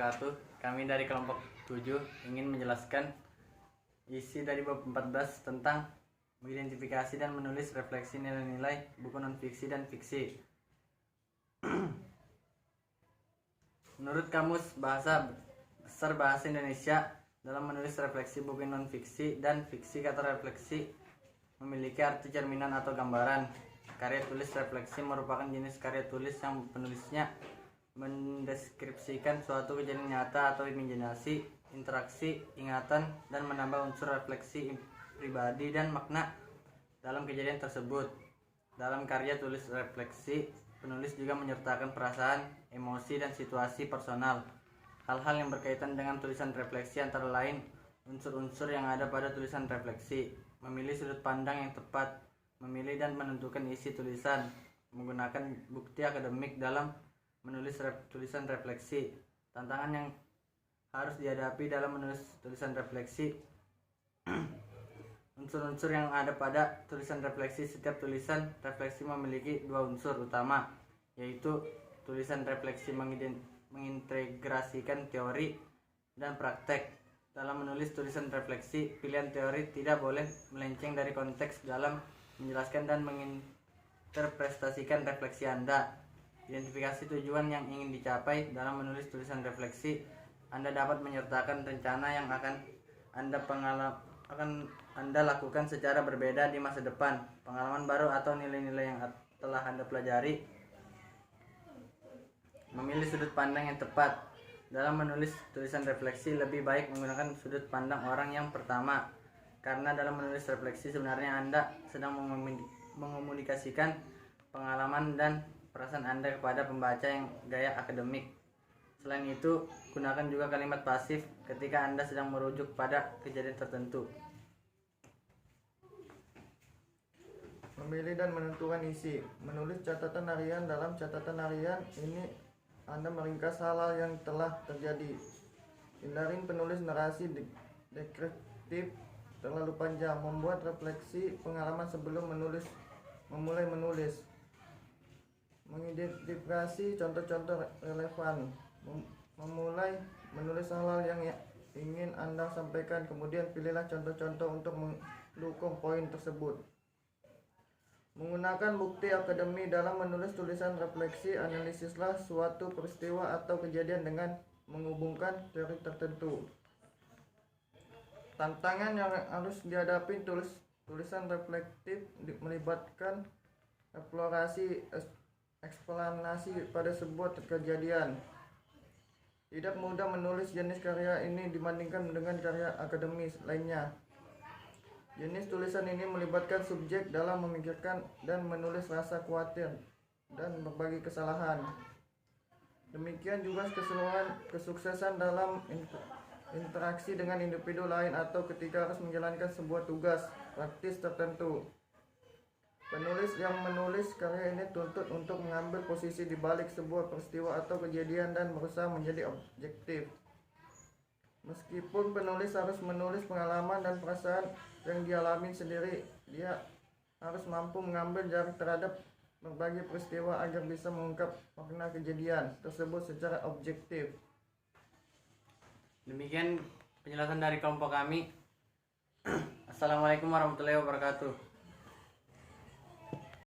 wabarakatuh. Kami dari kelompok 7 ingin menjelaskan isi dari bab 14 tentang mengidentifikasi dan menulis refleksi nilai-nilai buku non-fiksi dan fiksi. Menurut Kamus Besar Bahasa Indonesia, dalam menulis refleksi buku non-fiksi dan fiksi, kata refleksi memiliki arti cerminan atau gambaran. Karya tulis refleksi merupakan jenis karya tulis yang penulisnya mendeskripsikan suatu kejadian nyata atau imajinasi, interaksi, ingatan, dan menambah unsur refleksi pribadi dan makna dalam kejadian tersebut. Dalam karya tulis refleksi, penulis juga menyertakan perasaan, emosi, dan situasi personal. Hal-hal yang berkaitan dengan tulisan refleksi antara lain unsur-unsur yang ada pada tulisan refleksi, memilih sudut pandang yang tepat, memilih dan menentukan isi tulisan, menggunakan bukti akademik dalam menulis tulisan refleksi, tantangan yang harus dihadapi dalam menulis tulisan refleksi. Unsur-unsur yang ada pada tulisan refleksi. Setiap tulisan refleksi memiliki dua unsur utama, yaitu tulisan refleksi mengintegrasikan teori dan praktek. Dalam menulis tulisan refleksi, pilihan teori tidak boleh melenceng dari konteks dalam menjelaskan dan menginterpretasikan refleksi Anda. Identifikasi tujuan yang ingin dicapai dalam menulis tulisan refleksi. Anda dapat menyertakan rencana yang akan Anda lakukan secara berbeda di masa depan, pengalaman baru atau nilai-nilai yang telah Anda pelajari. Memilih sudut pandang yang tepat. Dalam menulis tulisan refleksi, lebih baik menggunakan sudut pandang orang yang pertama, karena dalam menulis refleksi sebenarnya Anda sedang mengomunikasikan pengalaman dan perasaan Anda kepada pembaca yang gaya akademik. Selain itu, gunakan juga kalimat pasif ketika Anda sedang merujuk pada kejadian tertentu. Memilih dan menentukan isi. Menulis catatan harian. Dalam catatan harian ini Anda meringkas hal-hal yang telah terjadi. Hindarin penulis narasi deskriptif terlalu panjang. Membuat refleksi pengalaman sebelum memulai menulis. Mengidentifikasi contoh-contoh relevan. Memulai menulis hal-hal yang ingin Anda sampaikan. Kemudian pilihlah contoh-contoh untuk mendukung poin tersebut. Menggunakan bukti akademi dalam menulis tulisan refleksi. Analisislah suatu peristiwa atau kejadian dengan menghubungkan teori tertentu. Tantangan yang harus dihadapi tulisan reflektif melibatkan eksplanasi pada sebuah kejadian. Tidak mudah menulis jenis karya ini dibandingkan dengan karya akademis lainnya. Jenis tulisan ini melibatkan subjek dalam memikirkan dan menulis rasa khawatir dan berbagi kesalahan. Demikian juga keseluruhan kesuksesan dalam interaksi dengan individu lain atau ketika harus menjalankan sebuah tugas praktis tertentu. Penulis yang menulis karya ini tuntut untuk mengambil posisi di balik sebuah peristiwa atau kejadian dan berusaha menjadi objektif. Meskipun penulis harus menulis pengalaman dan perasaan yang dialami sendiri, dia harus mampu mengambil jarak terhadap berbagai peristiwa agar bisa mengungkap makna kejadian tersebut secara objektif. Demikian penjelasan dari kelompok kami. Assalamualaikum warahmatullahi wabarakatuh.